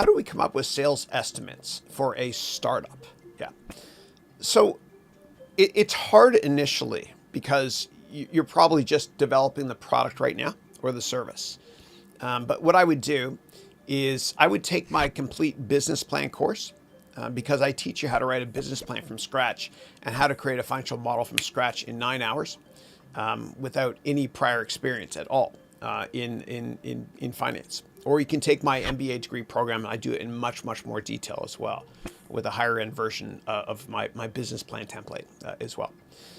how do we come up with sales estimates for a startup? Yeah. So it's hard initially because you're probably just developing the product right now or the service. But what I would do is I would take my complete business plan course because I teach you how to write a business plan from scratch and how to create a financial model from scratch in 9 hours without any prior experience at all in finance. Or you can take my MBA degree program, and I do it in much, much more detail as well with a higher end version of my business plan template as well.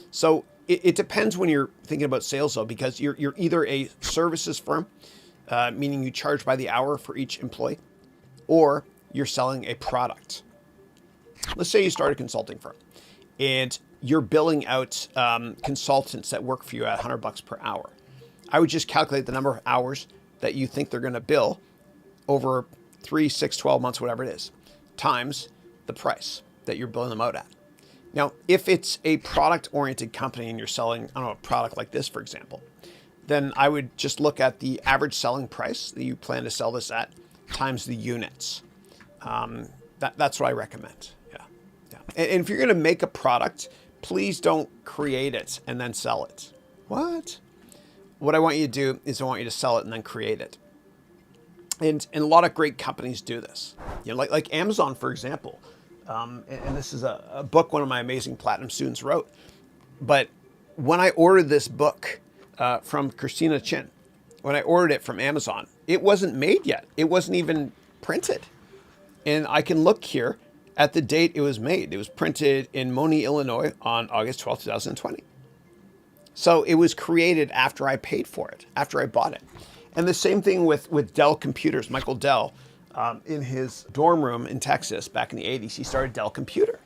So it depends when you're thinking about sales though, because you're either a services firm, meaning you charge by the hour for each employee, or you're selling a product. Let's say you start a consulting firm and you're billing out consultants that work for you at $100 per hour. I would just calculate the number of hours that you think they're going to bill over 3, 6, 12 months, whatever it is, times the price that you're billing them out at. Now, if it's a product-oriented company and you're selling, I don't know, a product like this, for example, then I would just look at the average selling price that you plan to sell this at times the units. That's what I recommend. Yeah. And if you're going to make a product, please don't create it and then sell it. What? What I want you to do is I want you to sell it and then create it. And a lot of great companies do this. You know, like Amazon, for example. And this is a book one of my amazing platinum students wrote. But when I ordered this book from Christina Chin, when I ordered it from Amazon, it wasn't made yet. It wasn't even printed. And I can look here at the date it was made. It was printed in Moni, Illinois on August 12, 2020. So it was created after I paid for it, after I bought it. And the same thing with Dell Computers. Michael Dell, in his dorm room in Texas back in the 80s, he started Dell Computer.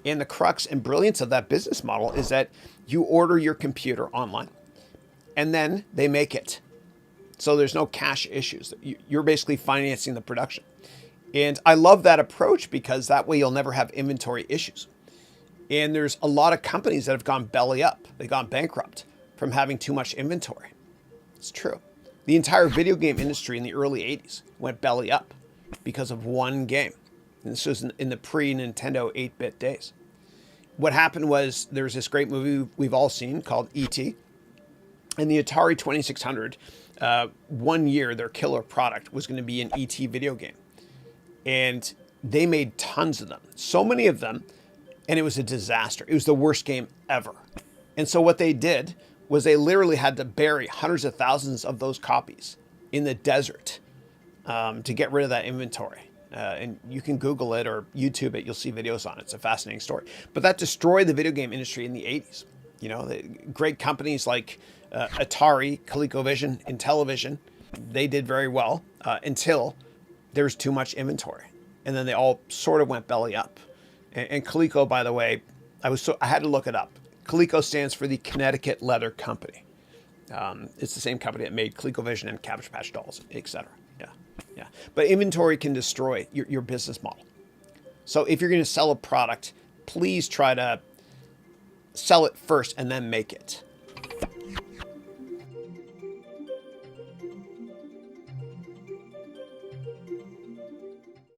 And the crux and brilliance of that business model is that you order your computer online and then they make it. So there's no cash issues. You're basically financing the production. And I love that approach because that way you'll never have inventory issues. And there's a lot of companies that have gone belly up. They've gone bankrupt from having too much inventory. It's true. The entire video game industry in the early 80s went belly up because of one game. And this was in the pre-Nintendo 8-bit days. What happened was there's this great movie we've all seen called E.T. And the Atari 2600, 1 year, their killer product was going to be an E.T. video game. And they made tons of them. So many of them. And it was a disaster. It was the worst game ever. And so what they did was they literally had to bury hundreds of thousands of those copies in the desert to get rid of that inventory. And you can Google it or YouTube it. You'll see videos on it. It's a fascinating story. But that destroyed the video game industry in the 80s. You know, the great companies like Atari, ColecoVision, Intellivision, they did very well until there was too much inventory. And then they all sort of went belly up. And Coleco, by the way, I had to look it up. Coleco stands for the Connecticut Leather Company. It's the same company that made ColecoVision and Cabbage Patch Dolls, etc. Yeah. But inventory can destroy your business model. So if you're going to sell a product, please try to sell it first and then make it.